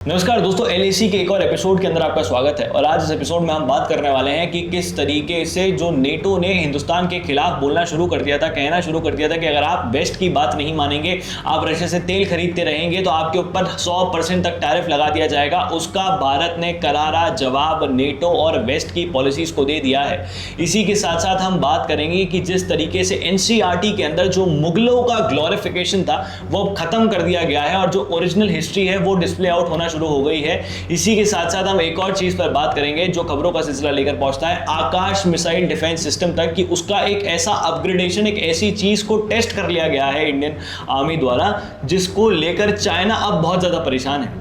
नमस्कार दोस्तों, एलएसी के एक और एपिसोड के अंदर आपका स्वागत है। और आज इस एपिसोड में हम बात करने वाले हैं कि किस तरीके से जो नेटो ने हिंदुस्तान के खिलाफ बोलना शुरू कर दिया था, कहना शुरू कर दिया था कि अगर आप वेस्ट की बात नहीं मानेंगे, आप रशिया से तेल खरीदते रहेंगे तो आपके ऊपर 100% तक टैरिफ लगा दिया जाएगा। उसका भारत ने करारा जवाब नेटो और वेस्ट की पॉलिसीज को दे दिया है। इसी के साथ साथ हम बात करेंगे कि जिस तरीके से एनसीईआरटी के अंदर जो मुगलों का ग्लोरिफिकेशन था वो खत्म कर दिया गया है और जो ओरिजिनल हिस्ट्री है वो डिस्प्ले आउट होना शुरू हो गई है। इसी के साथ साथ हम एक और चीज पर बात करेंगे जो खबरों का सिलसिला लेकर पहुंचता है आकाश मिसाइल डिफेंस सिस्टम तक, कि उसका एक ऐसा अपग्रेडेशन, एक ऐसी चीज को टेस्ट कर लिया गया है इंडियन आर्मी द्वारा, जिसको लेकर चाइना अब बहुत ज्यादा परेशान है।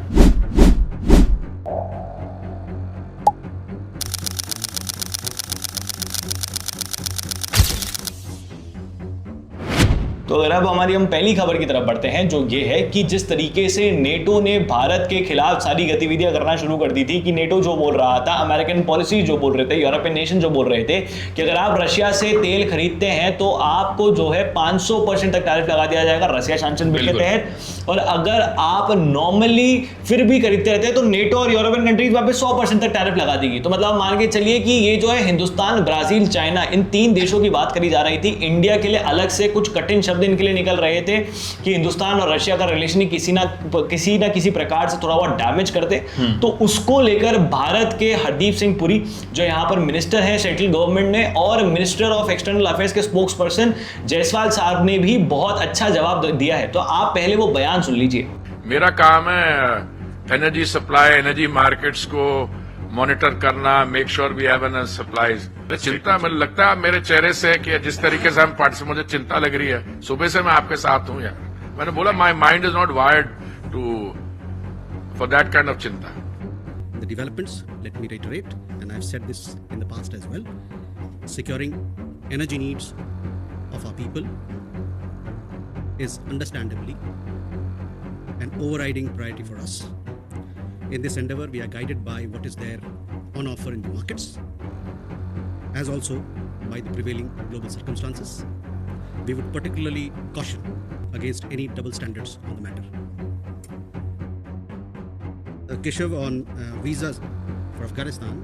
तो अगर अब हम पहली खबर की तरफ बढ़ते हैं, जो ये है कि जिस तरीके से नेटो ने भारत के खिलाफ सारी गतिविधियां करना शुरू कर दी थी, कि नेटो जो बोल रहा था, अमेरिकन पॉलिसी जो बोल रहे थे, यूरोपियन नेशन जो बोल रहे थे कि अगर आप रशिया से तेल खरीदते हैं तो आपको जो है 500% तक टैरिफ लगा दिया जाएगा रशिया सैंक्शन बिल के तहत। और अगर आप नॉर्मली फिर भी खरीदते रहते हैं तो नेटो और यूरोपियन कंट्रीज वहां पे 100% तक टैरिफ लगा देगी। तो मतलब मान के चलिए कि ये जो है हिंदुस्तान, ब्राजील, चाइना, इन 3 देशों की बात करी जा रही थी। इंडिया के लिए अलग से कुछ कठिन शब्द इनके लिए निकल रहे थे कि हिंदुस्तान और रशिया का रिलेशन किसी ना किसी प्रकार से थोड़ा बहुत डैमेज करते। तो उसको लेकर भारत के हरदीप सिंह पुरी, जो यहां पर मिनिस्टर है सेंट्रल गवर्नमेंट ने, और मिनिस्टर ऑफ एक्सटर्नल अफेयर्स के स्पोक्स पर्सन जायसवाल साहब ने भी बहुत अच्छा जवाब दिया है। तो आप पहले वो बयान सुन लीजिए। मेरा काम है एनर्जी सप्लाई, एनर्जी मार्केट्स को मॉनिटर करना, make sure we have enough supplies. चिंता मुझे लगता है मेरे चेहरे से कि जिस तरीके से हम पार्टी, मुझे चिंता लग रही है। सुबह से मैं आपके साथ हूं यार। मैंने बोला my mind is not wired to for that kind of चिंता। The developments, let me reiterate, and I've said this in the past as well, securing energy needs of our people is understandably an overriding priority for us. In this endeavor, we are guided by what is there on offer in the markets, as also by the prevailing global circumstances. We would particularly caution against any double standards on the matter. Keshav, on visas for Afghanistan,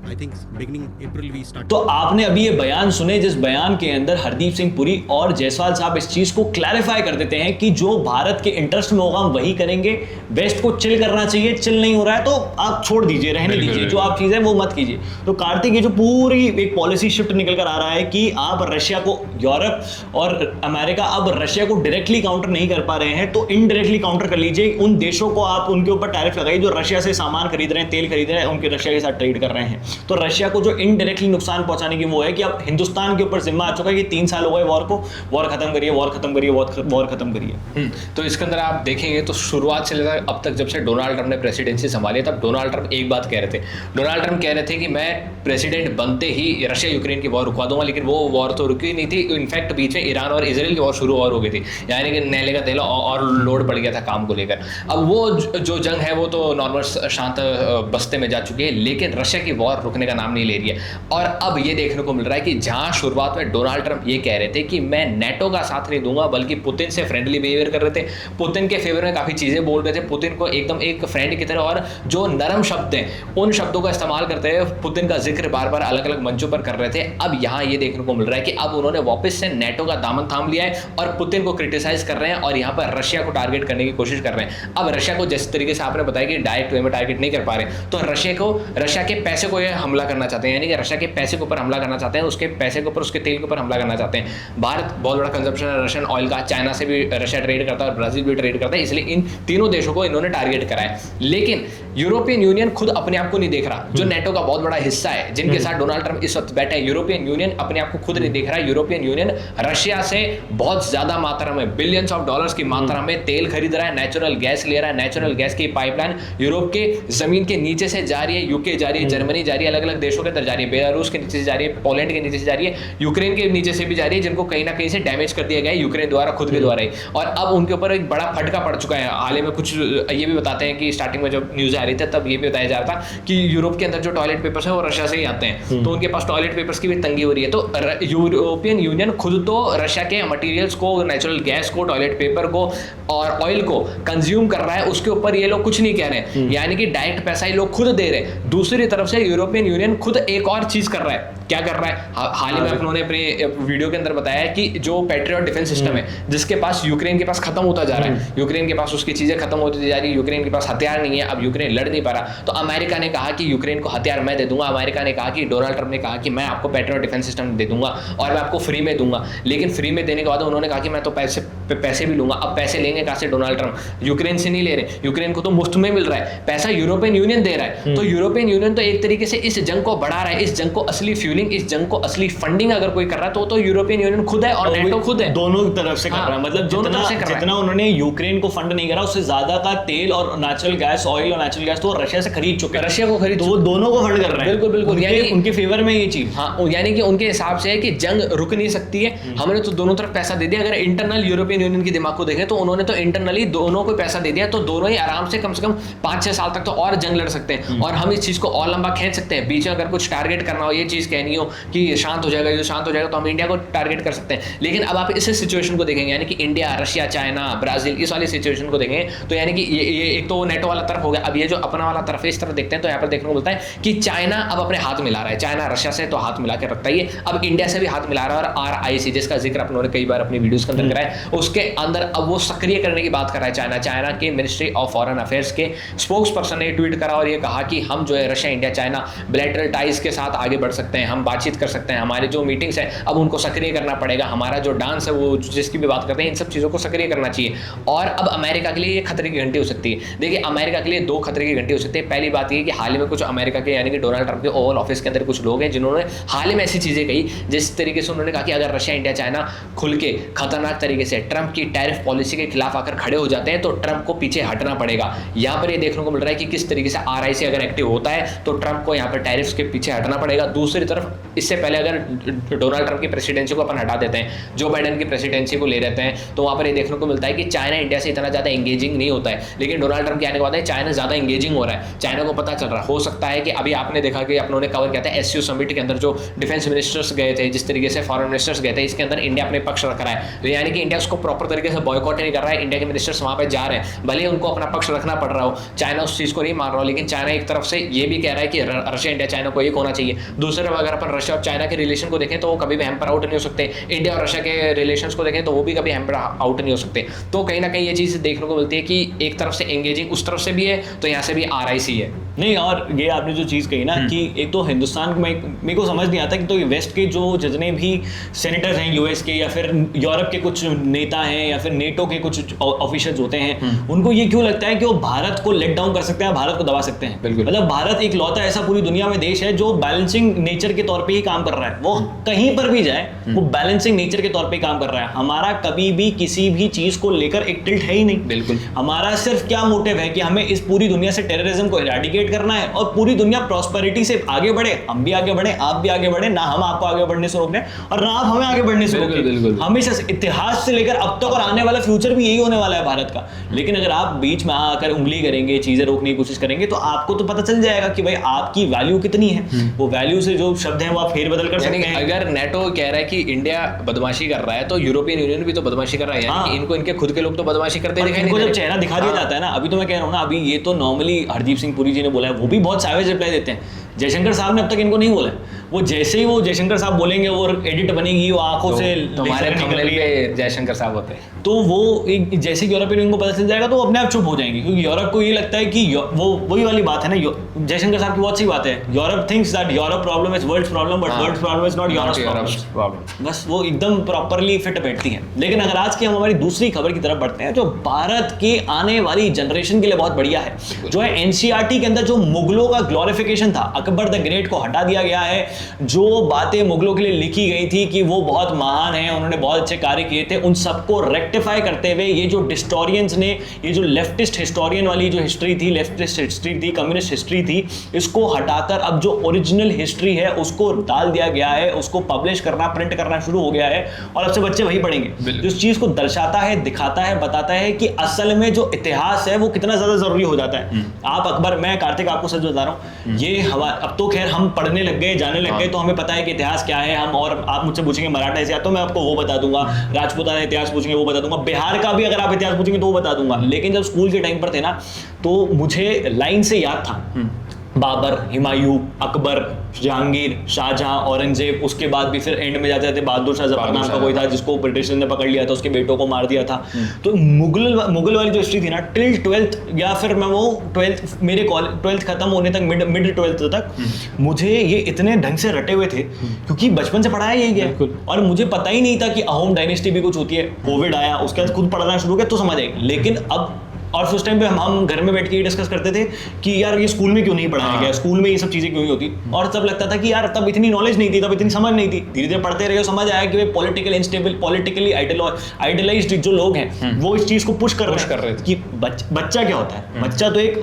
I think beginning April we start. तो आपने अभी ये बयान सुने, जिस बयान के अंदर हरदीप सिंह पुरी और जायसवाल साहब इस चीज को क्लैरिफाई कर देते हैं कि जो भारत के इंटरेस्ट में होगा हम वही करेंगे। वेस्ट को चिल करना चाहिए, चिल नहीं हो रहा है तो आप छोड़ दीजिए, रहने दीजिए, जो आप चीजें वो मत कीजिए। तो कार्तिक, ये जो पूरी एक पॉलिसी शिफ्ट निकल कर आ रहा है कि आप रशिया को, यूरोप और अमेरिका अब रशिया को डायरेक्टली काउंटर नहीं कर पा रहे हैं तो इनडायरेक्टली काउंटर कर लीजिए। उन देशों को आप उनके ऊपर टैरिफ लगाइए जो रशिया से सामान खरीद रहे हैं, तेल खरीद रहे हैं, उनके रशिया के साथ ट्रेड कर रहे हैं। तो रशिया को जो इनडायरेक्टली नुकसान पहुंचाने की वो है कि अब हिंदुस्तान के ऊपर जिम्मा आ चुका है कि 3 साल हो गए वॉर को, वॉर खत्म करिए, वॉर खत्म करिए, वॉर खत्म करिए। तो इसके अंदर आप देखेंगे तो शुरुआत से लेकर अब तक, जब से डोनाल्ड ट्रंप ने प्रेसिडेंसी संभाली, तब डोनाल्ड ट्रंप एक बात कह रहे थे। डोनाल्ड ट्रंप कह रहे थे कि मैं प्रेसिडेंट बनते ही रशिया यूक्रेन की वॉर रुकवा दूंगा, लेकिन वो वॉर तो रुकी नहीं थी। इनफैक्ट बीच में ईरान और इजराइल की वॉर शुरू और हो गई थी, यानी कि नैले का तेल और लोड पड़ गया था काम को लेकर। अब वो जो जंग है वो तो नॉर्मल शांत बस्ते में जा चुकी है, लेकिन रशिया की वॉर रुकने का नाम नहीं ले रही है। और अब ये देखने को मिल रहा है कि जहां शुरुआत में डोनाल्ड ट्रंप ये कह रहे थे कि मैं नेटो का साथ नहीं दूंगा, बल्कि पुतिन से फ्रेंडली बिहेवियर कर रहे थे, पुतिन के फेवर में काफी चीजें बोल रहे थे, पुतिन को एकदम एक फ्रेंड की तरह, और जो नरम शब्द हैं उन शब्दों का इस्तेमाल करते हुए पुतिन का जिक्र बार बार अलग अलग मंचों पर कर रहे थे। अब यहां ये देखने को मिल रहा है कि अब उन्होंने वापस से नेटो का दामन थाम लिया है और पुतिन को क्रिटिसाइज कर रहे हैं और यहां पर रशिया को टारगेट करने की कोशिश कर रहे हैं। अब रशिया को जिस तरीके से आपने बताया कि डायरेक्ट वे में टारगेट नहीं कर पा रहे, तो रशिया के पैसे को ये हमला करना चाहते हैं, यानी कि रशिया के पैसे के ऊपर हमला करना चाहते हैं, उसके पैसे के ऊपर, उसके तेल के ऊपर हमला करना चाहते हैं। भारत बहुत बड़ा कंजम्पशन है रशियन ऑयल का, चाइना से भी रशिया ट्रेड करता है और ब्राजील भी ट्रेड करता है, इसलिए इन तीनों देशों को इन्होंने टारगेट करा है। लेकिन यूरोपियन यूनियन खुद अपने आप को नहीं देख रहा, जो नेटो का बहुत बड़ा हिस्सा है, जिनके साथ डोनाल्ड ट्रंप इस वक्त बैठे हैं। यूरोपियन यूनियन अपने आप को खुद नहीं देख रहा है। यूरोपियन यूनियन रशिया से बहुत ज्यादा मात्रा में, बिलियंस ऑफ डॉलर्स की मात्रा में तेल खरीद रहा है, नेचुरल गैस ले रहा है। नेचुरल गैस की पाइपलाइन यूरोप के जमीन के नीचे से जा रही है, यूके जा रही है, जर्मनी जा रही रही है, अलग अलग देशों के अंदर जा रही है, बेलारूस के नीचे से जा रही है, पोलैंड के नीचे से जा रही है, यूक्रेन के नीचे से भी जा रही है, जिनको कहीं ना कहीं से डैमेज कर दिया गया है यूक्रेन द्वारा, खुद के द्वारा ही। और अब उनके ऊपर एक बड़ा फटका पड़ चुका है। हाल ही में कुछ ये भी बताते हैं कि स्टार्टिंग में जब न्यूज़ आ रही थी तब ये भी बताया जा रहा था कि यूरोप के अंदर जो टॉयलेट पेपर्स है वो रशिया से ही आते हैं, तो उनके पास टॉयलेट पेपर्स की भी तंगी हो रही है। तो यूरोपियन यूनियन खुद तो रशिया के मटेरियल्स को, नेचुरल गैस को, टॉयलेट पेपर को और ऑयल को कंज्यूम कर रहा है, उसके ऊपर ये लोग कुछ नहीं कह रहे हैं, यानी कि डायरेक्ट पैसा ये लोग खुद दे रहे हैं। दूसरी तरफ से यूरोपियन यूनियन खुद एक और चीज कर रहा है। क्या कर रहा है? हाल ही में उन्होंने अपने वीडियो के अंदर बताया कि जो पैट्रियट डिफेंस सिस्टम है, जिसके पास यूक्रेन के पास खत्म होता जा रहा है, यूक्रेन के पास उसकी चीजें खत्म होती जा रही है, यूक्रेन के पास हथियार नहीं है, अब यूक्रेन लड़ नहीं पा रहा, तो अमेरिका ने कहा कि यूक्रेन को हथियार मैं दे दूंगा। अमेरिका ने कहा कि डोनाल्ड ट्रंप ने कहा कि मैं आपको पैट्रियट डिफेंस सिस्टम दे दूंगा और मैं आपको फ्री में दूंगा। लेकिन फ्री में देने के बाद उन्होंने कहा कि मैं तो पैसे भी लूंगा। अब पैसे लेंगे कहां से डोनाल्ड ट्रंप? यूक्रेन से नहीं ले रहे, यूक्रेन को तो मुफ्त में मिल रहा है, पैसा यूरोपियन यूनियन दे रहा है। तो यूरोपियन यूनियन तो एक तरीके से इस जंग को बढ़ा रहा है, इस जंग को असली फ्यूलिंग, इस जंग को असली फंडिंग अगर कोई कर रहा है तो यूरोपियन यूनियन खुद है और नेटो खुद है। दोनों तरफ से कर रहा है, मतलब जितना उन्होंने यूक्रेन को फंड नहीं करा, उससे ज्यादा का तेल और नेचुरल गैस, ऑयल और नेचुरल गैस तो रशिया से खरीद चुके हैं, रशिया को खरीद, तो वो दोनों को फंड कर रहे हैं। बिल्कुल बिल्कुल, यानी उनके फेवर में ये चीज। हाँ, यानी कि उनके हिसाब से है कि जंग रुक नहीं सकती है, हमने तो दोनों तरफ पैसा दे दिया। अगर इंटरनल यूरोपियन यूनियन के दिमाग को देखें तो उन्होंने तो इंटरनली दोनों को पैसा दे दिया, तो दोनों ही आराम से कम 5-6 साल तक तो और जंग लड़ सकते हैं और हम इस चीज को और लंबा खींच सकते हैं। बीच में अगर कुछ टारगेट करना हो, ये चीज कहनी हो कि शांत हो जाएगा, ये शांत हो जाएगा, तो हम इंडिया को टारगेट कर सकते हैं। लेकिन अब आप इस सिचुएशन को देखेंगे, यानी कि इंडिया, रशिया, चाइना, ब्राजील, इस वाली सिचुएशन को देखेंगे तो यानी कि ये एक तो नेटो वाला तरफ हो गया। अब ये जो अपना वाला तरफ है, इस तरफ देखते हैं तो यहाँ पर देखने को मिलता है कि चाइना अब अपने हाथ मिला रहा है। चाइना रशिया से तो हाथ मिला के रखता ही है, अब इंडिया से भी हाथ मिला रहा है और RIC, जिसका जिक्र अपने कई बार अपनी वीडियोस के अंदर करा है, उसके अंदर अब वो सक्रिय करने की बात कर रहा है। चाइना के मिनिस्ट्री ऑफ फॉरेन अफेयर्स के स्पोक्स पर्सन ने ट्वीट करा और ये कहा कि हम जो है रशिया, इंडिया, चाइना बिलैटरल टाइज के साथ आगे बढ़ सकते हैं, हम बातचीत कर सकते हैं, हमारे जो मीटिंग्स है अब उनको सक्रिय करना पड़ेगा, हमारा जो डांस है वो जिसकी भी बात करते हैं, इन सब चीज़ों को सक्रिय करना चाहिए। और अब अमेरिका के लिए ये खतरे की घंटी हो सकती है। देखिए, अमेरिका के लिए 2 खतरे की घंटी हो सकती है। पहली बात ये कि हाल ही में कुछ अमेरिका के, यानी कि डोनाल्ड ट्रंप के ओवल ऑफिस के अंदर कुछ लोग हैं जिन्होंने हाल ही में ऐसी चीज़ें कही जिस तरीके से उन्होंने कहा कि अगर रशिया, इंडिया, चाइना खुल के खतरनाक तरीके से ट्रंप की टैरिफ पॉलिसी के खिलाफ आकर खड़े हो जाते हैं तो ट्रंप को पीछे हटना पड़ेगा। यहाँ पर ये देखने को मिल रहा है कि किस तरीके से RIC अगर एक्टिव होता है तो ट्रंप को यहाँ पर टैरिफ्स के पीछे हटना पड़ेगा। दूसरी तरफ इससे पहले अगर डोनाल्ड ट्रंप की प्रेसिडेंसी को अपन हटा देते हैं, जो बाइडेन की प्रेसिडेंसी को ले लेते हैं, तो वहाँ पर ये देखने को मिलता है कि चाइना इंडिया से इतना ज़्यादा एंगेजिंग नहीं होता है। लेकिन डोनाल्ड ट्रंप के आने के बाद चाइना ज़्यादा एंगेजिंग हो रहा है, चाइना को पता चल रहा है। हो सकता है कि अभी आपने देखा कि अपनों कवर किया था SCO समिट के अंदर, जो डिफेंस मिनिस्टर्स गए थे, जिस तरीके से फॉरेन मिनिस्टर्स गए थे, इसके अंदर इंडिया अपने पक्ष रख रहा है। तो यानी कि इंडिया उसको प्रॉपर तरीके से बॉयकॉट नहीं कर रहा है, इंडिया के मिनिस्टर्स वहाँ पर जा रहे हैं, भले उनको अपना पक्ष रखना पड़ रहा हो, चाइना उस चीज़ को नहीं मान रहा हो, लेकिन चाइना एक तरफ से ये भी कह रहा है कि रशिया, इंडिया, चाइना को एक होना चाहिए। दूसरी तरफ अगर अपन रशिया और चाइना के रिलेशन को देखें तो वो कभी भी हैम्पर आउट नहीं हो सकते, इंडिया और रशिया के रिलेशंस को देखें तो वो भी कभी हैम्पर आउट नहीं हो सकते। तो कहीं ना कहीं ये चीज़ देखने को मिलती है कि एक तरफ से एंगेजिंग उस तरफ से भी है तो यहाँ से भी RIC है। नहीं, और ये आपने जो चीज़ कही ना कि एक तो हिंदुस्तान में मेरे को समझ नहीं आता कि तो वेस्ट के जो जितने भी सेनेटर्स हैं US के, या फिर यूरोप के कुछ नेता हैं, या फिर नेटो के कुछ ऑफिशियल्स होते हैं, उनको ये क्यों लगता है कि वो भारत को लेट डाउन कर सकते हैं, भारत को दबा सकते हैं। बिल्कुल, मतलब भारत एक लौता ऐसा पूरी दुनिया में देश है जो बैलेंसिंग नेचर के तौर पे ही काम कर रहा है। वो कहीं पर भी जाए वो बैलेंसिंग नेचर के तौर पे काम कर रहा है। हमारा कभी भी किसी भी चीज को लेकर एक टिल्ट है ही नहीं। बिल्कुल, हमारा सिर्फ क्या मोटिव है कि हमें इस पूरी दुनिया से टेररिज्म को इरेडिकेट करना है और पूरी दुनिया प्रॉस्पेरिटी से आगे बढ़े, हम भी आगे बढ़े, आप भी आगे बढ़े, ना हम आपको आगे बढ़ने से रोक रहे हैं और ना आप हमें आगे बढ़ने से रोक रहे हैं। हमेशा इतिहास से लेकर अब तक और आने वाला फ्यूचर भी यही होने वाला है भारत का। लेकिन अगर आप बीच में आकर उंगली करेंगे, चीजें रोकने की कोशिश करेंगे, तो आपको तो पता चल जाएगा कि भाई आपकी वैल्यू कितनी है। वो वैल्यू से जो शब्द हैं वो आप फेरबदल कर सकते हैं। अगर नेटो कह रहा है कि इंडिया बदमाशी कर रहा है तो यूरोपियन यूनियन भी तो बदमाशी कर रहा है। यानी कि इनको इनके खुद के लोग तो बदमाशी करते दिखाई नहीं दे रहे। जब चेहरा दिखा दिया जाता है ना, अभी तो मैं कह रहा हूँ ना, अभी ये तो नॉर्मली हरदीप सिंह पुरी जी ने बोला है, वो भी बहुत सैवेज रिप्लाई देते हैं। जयशंकर साहब ने अब तक इनको नहीं बोला है। वो जैसे ही वो जयशंकर साहब बोलेंगे वो एडिट बनेगी, वो आंखों तो से तुम्हारे थंबनेल पे जयशंकर साहब होते हैं, तो वो एक जैसे यूरोपियन यूनियन को पता चल जाएगा तो वो अपने आप चुप हो जाएंगे, क्योंकि यूरोप को ये लगता है कि वो वही वाली बात है ना, जयशंकर साहब की बहुत सी बात है, Europe thinks that Europe problem is world's problem but world's problem is not Europe's problem. बस वो एकदम प्रॉपर्ली फिट बैठती हैं। लेकिन अगर आज की हम हमारी दूसरी खबर की तरफ बढ़ते हैं, जो भारत के आने वाली जनरेशन के लिए बहुत बढ़िया है, जो है NCERT के अंदर जो मुगलों का ग्लोरिफिकेशन था, अकबर द ग्रेट को हटा दिया गया है। जो बातें मुगलों के लिए लिखी गई थी कि वो बहुत महान हैं, उन्होंने बहुत अच्छे कार्य किए थे, उन सबको रेक्टिफाई करते हुए ये जो हिस्टोरियंस ने, ये जो लेफ्टिस्ट हिस्टोरियन वाली जो हिस्ट्री थी, लेफ्टिस्ट हिस्ट्री थी, कम्युनिस्ट हिस्ट्री थी, इसको हटाकर अब जो ओरिजिनल हिस्ट्री है उसको डाल दिया गया है, उसको पब्लिश करना, प्रिंट करना शुरू हो गया है और अब से बच्चे वही पढ़ेंगे जो इस चीज को दर्शाता है, दिखाता है, बताता है कि असल में जो इतिहास है वो कितना ज्यादा जरूरी हो जाता है। आप अकबर, मैं कार्तिक आपको सच बता रहा हूँ, ये अब तो खैर हम पढ़ने लग गए, जाने लग गए, तो हमें पता है कि इतिहास क्या है। हम, और आप मुझसे पूछेंगे मराठा इतिहास तो मैं आपको वो बता दूंगा, राजपूताना इतिहास पूछेंगे वो बता दूंगा, बिहार का भी अगर आप इतिहास पूछेंगे तो वो बता दूंगा। लेकिन जब स्कूल के टाइम पर थे ना, तो मुझे लाइन से याद था बाबर, हुमायूं, अकबर, जहांगीर, शाहजहां, औरंगजेब, उसके बाद भी फिर एंड में जाते थे बहादुर शाह जफर नाम का कोई था जिसको ब्रिटिश ने पकड़ लिया था, उसके बेटों को मार दिया था। तो मुगल वाली जो हिस्ट्री थी ना, टिल 12th या फिर मैं वो 12th, मेरे 12th खत्म होने तक, मिड 12th तक मुझे ये इतने ढंग से रटे हुए थे क्योंकि बचपन से पढ़ाया यही गया और मुझे पता ही नहीं था कि अहोम डायनेस्टी भी कुछ होती है। कोविड आया, उसके बाद खुद पढ़ना शुरू किया तो समझ आई। लेकिन अब, और उस टाइम पे हम घर में बैठ के ये डिस्कस करते थे कि यार ये स्कूल में क्यों नहीं पढ़ाया गया, स्कूल में ये सब चीजें क्यों नहीं होती। और तब लगता था कि यार तब इतनी नॉलेज नहीं थी, तब इतनी समझ नहीं थी। धीरे धीरे पढ़ते रहे, समझ आया कि पॉलिटिकल इंस्टेबल, पॉलिटिकली आइडलाइज्ड जो लोग हैं वो इस चीज को पुश कर रहे थे कि बच्चा क्या होता है। बच्चा तो एक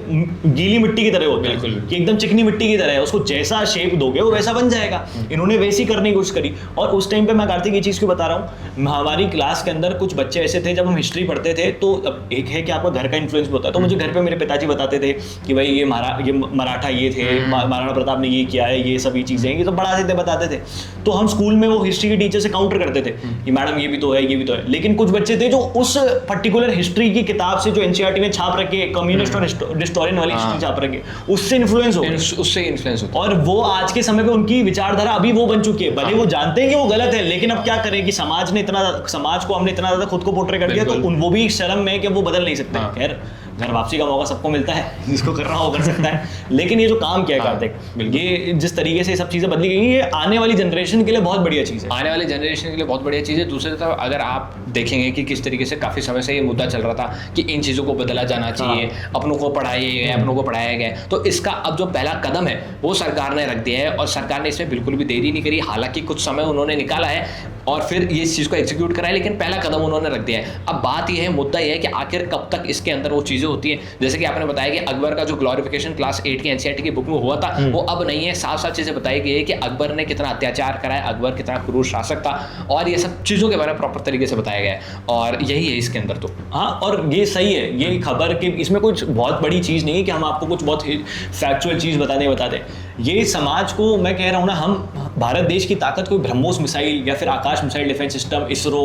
गीली मिट्टी की तरह होता है, कि एकदम चिकनी मिट्टी की तरह है, उसको जैसा शेप दोगे वो वैसा बन जाएगा। इन्होंने वैसी करने की कोशिश करी। और उस टाइम पे मैं कार्तिक ये चीज क्यों बता रहा हूँ, हमारी क्लास के अंदर कुछ बच्चे ऐसे थे, जब हम हिस्ट्री पढ़ते थे तो अब एक है कि आपका घर का इन्फ्लुएंस होता है। तो मुझे घर पे मेरे पिताजी बताते थे कि भाई ये मराठा ये थे, महाराणा प्रताप ने ये किया है, ये सभी चीजें, ये तो पढ़ाते थे, बताते थे। तो हम स्कूल में वो हिस्ट्री के टीचर से काउंटर करते थे कि मैडम ये भी तो है, ये भी तो है। लेकिन कुछ बच्चे थे जो उस पर्टिकुलर हिस्ट्री की किताब से, जो एनसीईआरटी ने छाप रखे, कम्युनिस्ट और हिस्टोरियन वाली हिस्ट्री छाप रखे, उससे इन्फ्लुएंस हो, उससे इन्फ्लुएंस होता है। और वो आज के समय पे उनकी विचारधारा अभी वो बन चुकी है। भले वो जानते हैं कि वो गलत है, लेकिन अब क्या करें कि समाज को हमने इतना ज्यादा खुद को पोर्ट्रे कर दिया, तो वो भी शर्म में कि वो बदल नहीं सकते। खैर, घर वापसी का मौका सबको मिलता है, जिसको करना हो कर सकता है। लेकिन ये जो काम किया है कार्तिक, ये जिस तरीके से सब चीजें बदली गई, ये आने वाली जनरेशन के लिए बहुत बढ़िया चीज है। आने वाली जनरेशन के लिए बहुत बढ़िया चीज़ है। दूसरी तरफ अगर आप देखेंगे कि किस तरीके से काफ़ी समय से ये मुद्दा चल रहा था कि इन चीज़ों को बदला जाना चाहिए, अपनों को पढ़ाया गया, तो इसका अब जो पहला कदम है वो सरकार ने रख दिया है और सरकार ने इसमें बिल्कुल भी देरी नहीं करी। हालांकि कुछ समय उन्होंने निकाला है और फिर ये इस चीज़ को एग्जीक्यूट कराया, लेकिन पहला कदम उन्होंने रख दिया है। अब बात यह है, मुद्दा यह है कि आखिर कब तक इसके अंदर वो चीज़ें होती हैं। जैसे कि आपने बताया कि अकबर का जो ग्लोरिफिकेशन क्लास 8 की एनसीईआरटी की बुक में हुआ था वो अब नहीं है। साफ साफ चीज़ें बताई गई है कि अकबर ने कितना अत्याचार कराया, अकबर कितना क्रूर शासक था, और ये सब चीज़ों के बारे में प्रॉपर तरीके से बताया गया है। और यही है इसके अंदर। तो हाँ, और ये सही है, ये खबर कि इसमें कुछ बहुत बड़ी चीज़ नहीं है कि हम आपको कुछ बहुत फैक्चुअल चीज़ बताते। ये समाज को, मैं कह रहा हूँ ना, हम भारत देश की ताकत कोई ब्रह्मोस मिसाइल या फिर आकाश मिसाइल डिफेंस सिस्टम, इसरो,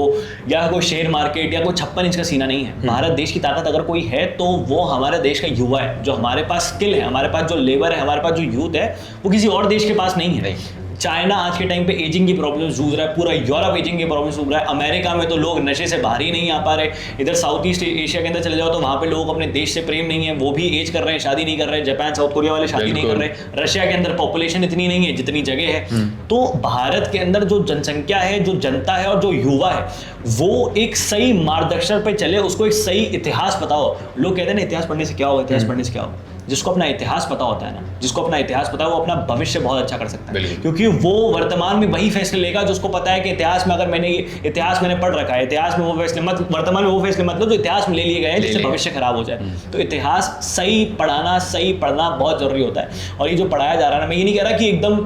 या कोई शेयर मार्केट या कोई 56 इंच का सीना नहीं है। भारत देश की ताकत अगर कोई है तो वो हमारे देश का युवा है। जो हमारे पास स्किल है, हमारे पास जो लेबर है, हमारे पास जो यूथ है, वो किसी और देश के पास नहीं है। चाइना आज के टाइम पे एजिंग की प्रॉब्लम जूझ रहा है, पूरा यूरोप एजिंग की प्रॉब्लम जूझ रहा है। अमेरिका में तो लोग नशे से बाहर ही नहीं आ पा रहे। इधर साउथ ईस्ट एशिया के अंदर चले जाओ तो वहाँ पे लोग अपने देश से प्रेम नहीं है, वो भी एज कर रहे हैं, शादी नहीं कर रहे। जापान, साउथ कोरिया वाले शादी नहीं कर रहे। रशिया के अंदर पॉपुलेशन इतनी नहीं है जितनी जगह है। तो भारत के अंदर जो जनसंख्या है, जो जनता है और जो युवा है, वो एक सही मार्गदर्शन पे चले, उसको एक सही इतिहास पता हो। लोग कहते हैं ना, इतिहास पढ़ने से क्या होगा, इतिहास पढ़ने से क्या होगा। जिसको अपना इतिहास पता होता है ना, जिसको अपना इतिहास पता है, वो अपना भविष्य बहुत अच्छा कर सकता है, क्योंकि वो वर्तमान में वही फैसले लेगा जो उसको पता है कि इतिहास में, अगर मैंने इतिहास मैंने पढ़ रखा है, इतिहास में वो फैसले मत, वर्तमान में वो फैसले मतलब जो इतिहास में ले लिए गए हैं जिससे भविष्य खराब हो जाए। तो इतिहास सही पढ़ाना, सही पढ़ना बहुत जरूरी होता है। और ये जो पढ़ाया जा रहा है ना, मैं ये नहीं कह रहा कि एकदम,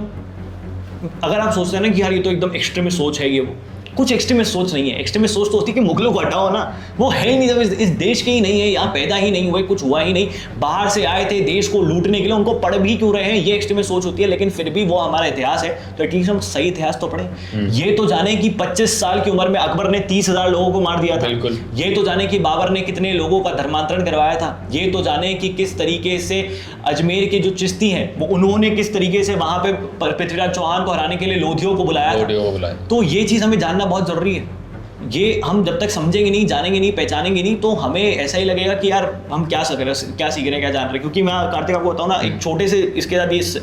अगर आप सोचते हैं ना कि यार ये तो एकदम एक्सट्रीमिस्ट सोच है, ये वो कुछ एक्सट्रीमिस्ट सोच नहीं है। एक्सट्रीमिस्ट सोच तो होती है कि मुगलों को हटाओ ना, वो है ही नहीं, जब इस देश के ही नहीं है, यहाँ पैदा ही नहीं हुए, कुछ हुआ ही नहीं, बाहर से आए थे देश को लूटने के लिए, उनको पढ़ भी क्यों रहे हैं, ये एक्सट्रीमिस्ट सोच होती है। लेकिन फिर भी वो हमारा इतिहास है, तो एटलीस्ट हम सही इतिहास तो पढ़ें। ये तो जाने कि 25 साल की उम्र में अकबर ने 30,000 लोगों को मार दिया था। ये तो जाने कि बाबर ने कितने लोगों का धर्मांतरण करवाया था। ये तो जाने कि किस तरीके से अजमेर के जो चिश्ती हैं, वो उन्होंने किस तरीके से वहां पे पृथ्वीराज चौहान को हराने के लिए लोधियों को बुलाया था। तो ये चीज हमें जानना बहुत जरूरी है। ये हम जब तक समझेंगे नहीं, जानेंगे नहीं, पहचानेंगे नहीं, तो हमें ऐसा ही लगेगा कि यार हम क्या सीख रहे हैं, क्या जान रहे हैं। क्योंकि मैं कार्तिक आपको बताऊँ ना, एक छोटे से इसके साथ इस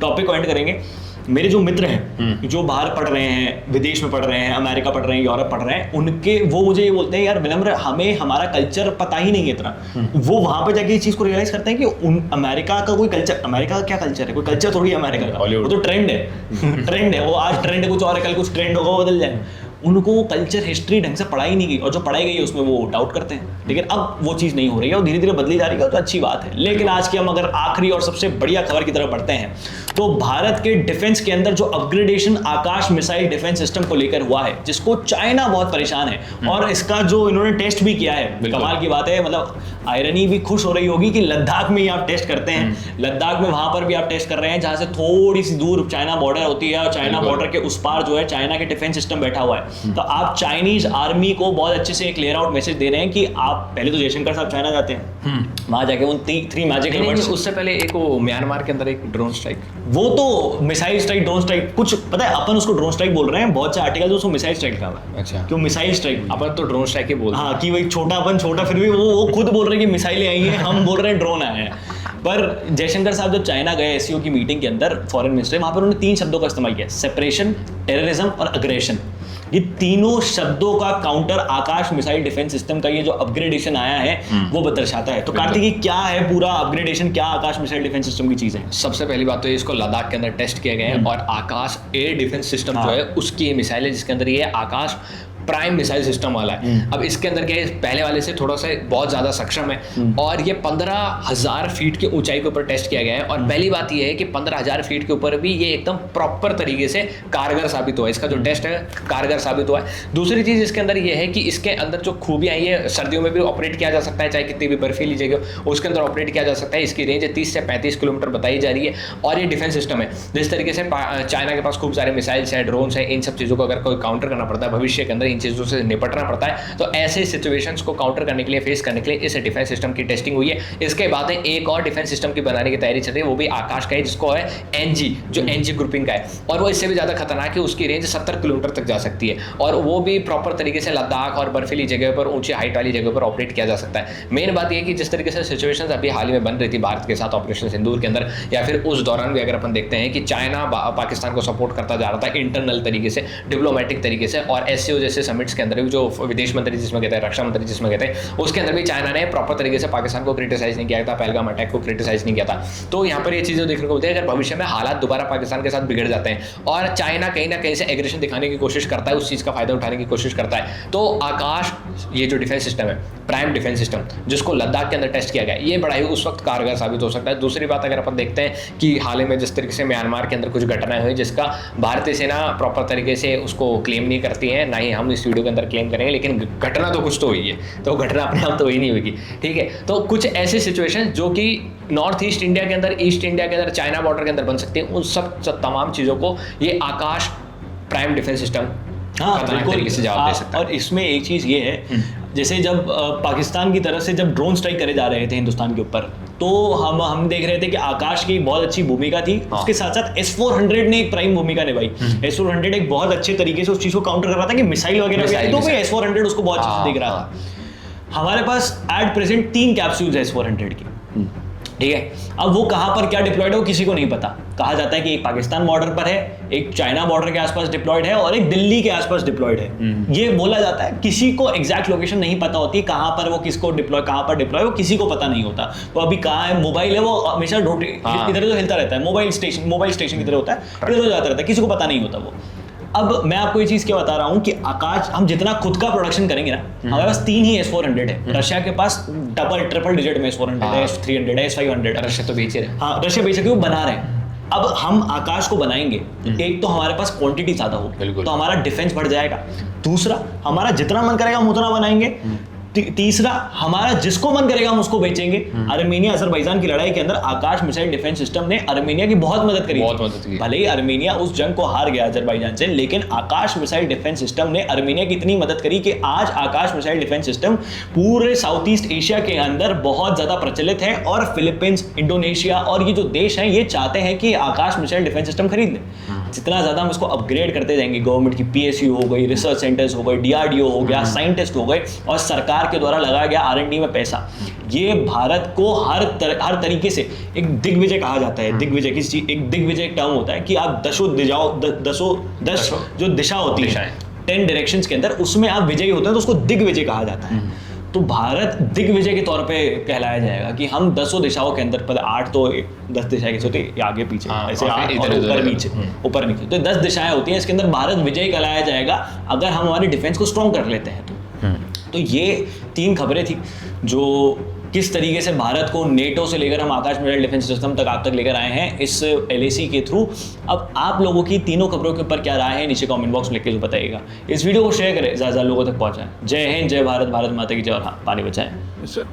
टॉपिक को एंड करेंगे। मेरे जो मित्र हैं जो बाहर पढ़ रहे हैं, विदेश में पढ़ रहे हैं, अमेरिका पढ़ रहे हैं, यूरोप पढ़ रहे हैं, उनके वो मुझे ये बोलते हैं, यार विनम्र, हमें हमारा कल्चर पता ही नहीं है इतना। वो वहाँ पे जाके इस चीज़ को रियलाइज करते हैं कि अमेरिका का कोई कल्चर, अमेरिका का क्या कल्चर है, कोई कल्चर थोड़ी है अमेरिका का, वो तो ट्रेंड है। ट्रेंड है वो, आज ट्रेंड कुछ और है, कल कुछ ट्रेंड होगा, बदल जाए। उनको कल्चर हिस्ट्री ढंग से पढ़ाई नहीं गई, और जो पढ़ाई गई है उसमें वो डाउट करते हैं। लेकिन अब वो चीज़ नहीं हो रही है और धीरे धीरे बदली जा रही है, तो अच्छी बात है। लेकिन आज की हम अगर आखिरी और सबसे बढ़िया खबर की तरफ बढ़ते हैं, तो भारत के डिफेंस के अंदर जो अपग्रेडेशन आकाश मिसाइल डिफेंस सिस्टम को लेकर हुआ है, जिसको चाइना बहुत परेशान है, और इसका जो इन्होंने टेस्ट भी किया है, कमाल की बात है, मतलब आयरनी भी खुश हो रही होगी कि लद्दाख में ही आप टेस्ट करते हैं, लद्दाख में वहां पर भी आप टेस्ट कर रहे हैं जहां से थोड़ी सी दूर चाइना बॉर्डर होती है, और चाइना बॉर्डर के उस पार जो है चाइना के डिफेंस सिस्टम बैठा हुआ है। तो आप चाइनीज आर्मी को बहुत अच्छे से क्लियर आउट मैसेज दे रहे हैं कि आप पहले तो जयशंकर साहब चाइना जाते हैं, वहां जाके उन 3 मैजिक वर्ड्स, उससे पहले एक वो म्यांमार के अंदर एक ड्रोन स्ट्राइक, वो तो मिसाइल स्ट्राइक ड्रोन स्ट्राइक, कुछ पता है अपन उसको ड्रोन स्ट्राइक बोल रहे हैं, बहुत से आर्टिकल उसको मिसाइल स्ट्राइक का हुआ है। अच्छा, क्यों मिसाइल स्ट्राइक, अपन तो ड्रोन स्ट्राइक ही बोलते हैं। हाँ, कि वही छोटा अपन छोटा, फिर भी वो खुद बोल रहे हैं कि मिसाइलें आई हैं, हम बोल रहे हैं ड्रोन आए हैं। पर जयशंकर साहब जब चाइना गए एससीओ की मीटिंग के अंदर, फॉरेन मिनिस्टर, वहां पर उन्होंने 3 शब्दों का इस्तेमाल किया, सेपरेशन, टेररिज्म और अग्रेशन। ये तीनों शब्दों का काउंटर आकाश मिसाइल डिफेंस सिस्टम का ये जो अपग्रेडेशन आया है वो दर्शाता है। तो कार्तिक, ये क्या है पूरा अपग्रेडेशन, क्या आकाश मिसाइल डिफेंस सिस्टम की चीज है? सबसे पहली बात तो ये, इसको लद्दाख के अंदर टेस्ट किया गया है, और आकाश एयर डिफेंस सिस्टम जो है उसकी ये मिसाइल है, जिसके अंदर ये आकाश प्राइम मिसाइल सिस्टम वाला है। अब इसके अंदर क्या है, पहले वाले से थोड़ा सा बहुत ज्यादा सक्षम है, और ये 15,000 फीट की ऊंचाई के ऊपर टेस्ट किया गया है। और पहली बात ये है कि 15,000 फीट के ऊपर भी ये एकदम प्रॉपर तरीके से कारगर साबित हुआ है, इसका जो टेस्ट है कारगर साबित हुआ है। दूसरी चीज इसके अंदर ये है कि इसके अंदर जो खूबियां आई है, सर्दियों में भी ऑपरेट किया जा सकता है, चाहे कितनी भी बर्फीली जगह हो उसके अंदर ऑपरेट किया जा सकता है। इसकी रेंज 30 से 35 किलोमीटर बताई जा रही है, और ये डिफेंस सिस्टम है। जिस तरीके से चाइना के पास खूब सारे मिसाइल्स है, ड्रोन्स है, इन सब चीजों को अगर कोई काउंटर करना पड़ता है भविष्य के अंदर, इन चीजों से निपटना पड़ता है, तो ऐसे सिचुएशंस को काउंटर करने के लिए, फेस करने के लिए इस डिफेंस सिस्टम की टेस्टिंग हुई है। इसके बाद एक और डिफेंस सिस्टम की बनाने की तैयारी चल रही है, वो भी आकाश का है, जिसको है एनजी, जो एनजी ग्रुपिंग का है, और वो इससे भी ज्यादा खतरनाक है, उसकी रेंज 70 किलोमीटर तक जा सकती है, और वो भी प्रॉपर तरीके से लद्दाख और बर्फीली जगह पर, ऊंची हाइट वाली जगह पर ऑपरेट किया जा सकता है। मेन बात यह कि जिस तरीके से सिचुएशंस अभी हाल ही में बन रही थी भारत के साथ ऑपरेशन सिंदूर के अंदर, या फिर उस दौरान भी अगर अपन देखते हैं कि चाइना पाकिस्तान को सपोर्ट करता जा रहा था इंटरनल तरीके से, डिप्लोमेटिक तरीके से, और एससीओ जैसे समिट्स के अंदर भी, जो विदेश मंत्री जिसमें कहते हैं, रक्षा मंत्री जिसमें कहते हैं, उसके अंदर भी चाइना ने प्रॉपर तरीके से पाकिस्तान को क्रिटिसाइज नहीं किया था, पहलगाम अटैक को क्रिटिसाइज नहीं किया था। तो यहाँ पर ये चीजें देखने को मिलती है। अगर भविष्य में हालात दोबारा पाकिस्तान के साथ बिगड़ जाते हैं और चाइना कहीं ना कहीं से एग्रेशन दिखाने की कोशिश करता है, उस चीज का फायदा उठाने की कोशिश करता है, तो आकाश ये जो डिफेंस सिस्टम है, प्राइम डिफेंस सिस्टम, जिसको लद्दाख के अंदर टेस्ट किया गया, ये बड़ा ही उस वक्त कारगर साबित हो सकता है। दूसरी बात, अगर अपन देखते हैं कि हाल ही में जिस तरीके से म्यांमार के अंदर कुछ घटनाएं हुई, जिसका भारतीय सेना प्रॉपर तरीके से उसको क्लेम नहीं करती है, ना ही हम इस वीडियो के अंदर क्लेम करेंगे, लेकिन घटना तो कुछ तो हुई है, तो घटना अपने आप तो हुई नहीं होगी, ठीक है। तो कुछ ऐसे सिचुएशन जो कि नॉर्थ ईस्ट इंडिया के अंदर, ईस्ट इंडिया के अंदर, चाइना बॉर्डर के अंदर बन सकती है, उन सब तमाम चीज़ों को ये आकाश प्राइम डिफेंस सिस्टम तरीके से जवाब दे सकता है। और इसमें एक चीज़ ये है, जैसे जब पाकिस्तान की तरफ से जब ड्रोन स्ट्राइक करे जा रहे थे हिंदुस्तान के ऊपर, तो हम देख रहे थे कि आकाश की बहुत अच्छी भूमिका थी, उसके साथ साथ S-400 ने एक प्राइम भूमिका निभाई। S-400 एक बहुत अच्छे तरीके से उस चीज़ को काउंटर कर रहा था कि मिसाइल वगैरह भी आई, तो भी S-400 उसको बहुत अच्छे से देख रहा था। हमारे पास एट प्रेजेंट 3 कैप्सूल्स है S-400 की, ठीक है। अब वो कहाँ पर क्या डिप्लॉयड है वो किसी को नहीं पता। कहा जाता है कि एक पाकिस्तान बॉर्डर पर है, एक चाइना बॉर्डर के आसपास डिप्लॉयड है, और एक दिल्ली के आसपास डिप्लॉयड है। ये बोला जाता है, किसी को एग्जैक्ट लोकेशन नहीं पता होती, कहाँ पर वो किसको डिप्लॉय, कहाँ पर डिप्लॉय, वो किसी को पता नहीं होता। वो अभी कहाँ है, मोबाइल है, वो हमेशा इधर उधर हिलता रहता है, मोबाइल स्टेशन की तरह होता है, इधर उधर जाता रहता है, किसी को पता नहीं होता वो। अब मैं आपको ये चीज़ क्या बता रहा हूँ कि आकाश, हम जितना खुद का प्रोडक्शन करेंगे ना, हमारे पास 3 ही S-400 है। रशिया के पास डबल ट्रिपल डिजिट में S-400 है, S-300 है, S-500। रशिया तो बेच रहे हैं, हाँ, रशिया बेच रहे, वो बना रहे हैं। अब हम आकाश को बनाएंगे, एक तो हमारे पास क्वांटिटी ज्यादा होगी, तो हमारा डिफेंस बढ़ जाएगा। दूसरा, हमारा जितना मन करेगा हम उतना बनाएंगे। तीसरा, हमारा जिसको मन करेगा हम उसको बेचेंगे। आर्मेनिया अजरबैजान की लड़ाई के अंदर आकाश मिसाइल डिफेंस सिस्टम ने आर्मेनिया की बहुत मदद करी। भले ही आर्मेनिया उस जंग को हार गया अजरबैजान से, लेकिन आकाश मिसाइल डिफेंस सिस्टम ने आर्मेनिया की इतनी मदद करी कि आज आकाश मिसाइल डिफेंस सिस्टम पूरे साउथ ईस्ट एशिया के अंदर बहुत ज्यादा प्रचलित है, और फिलीपींस, इंडोनेशिया और ये जो देश हैं, ये चाहते हैं कि आकाश मिसाइल डिफेंस सिस्टम खरीद लें। जितना ज्यादा हम इसको अपग्रेड करते जाएंगे, गवर्नमेंट की PSU हो गई, रिसर्च सेंटर्स हो गए, DRDO हो गया, साइंटिस्ट हो गए, और सरकार के द्वारा लगाया गया R&D में पैसा, ये भारत को हर तरीके से एक दिग्विजय कहा जाता है। दिग्विजय किसी चीज, एक दिग्विजय एक टर्म होता है कि आप 10 जो दिशा होती है 10 डायरेक्शंस के अंदर, उसमें आप विजयी होते हैं, तो उसको दिग्विजय कहा जाता है। तो भारत दिग्विजय के तौर पे कहलाया जाएगा कि हम 10 दिशाओं के अंदर, पर 8 तो 10 दिशाएं कैसे होती है, आगे पीछे, हाँ, ऐसे और 8 फिर और इधर ऊपर उधर। नीचे, ऊपर नीचे, तो 10 दिशाएं होती हैं। इसके अंदर भारत विजय कहलाया जाएगा अगर हम हमारी डिफेंस को स्ट्रॉन्ग कर लेते हैं तो ये 3 खबरें थी जो किस तरीके से भारत को नेटो से लेकर हम आकाश मिसाइल डिफेंस सिस्टम तक आप तक लेकर आए हैं इस LAC के थ्रू। अब आप लोगों की तीनों खबरों के ऊपर क्या राय है नीचे कमेंट बॉक्स में लिख के जो बताइएगा। इस वीडियो को शेयर करें, ज़्यादा लोगों तक पहुंचाएं। जय हिंद, जय भारत, भारत माता की जय, और हाँ, पानी बचाएं। सर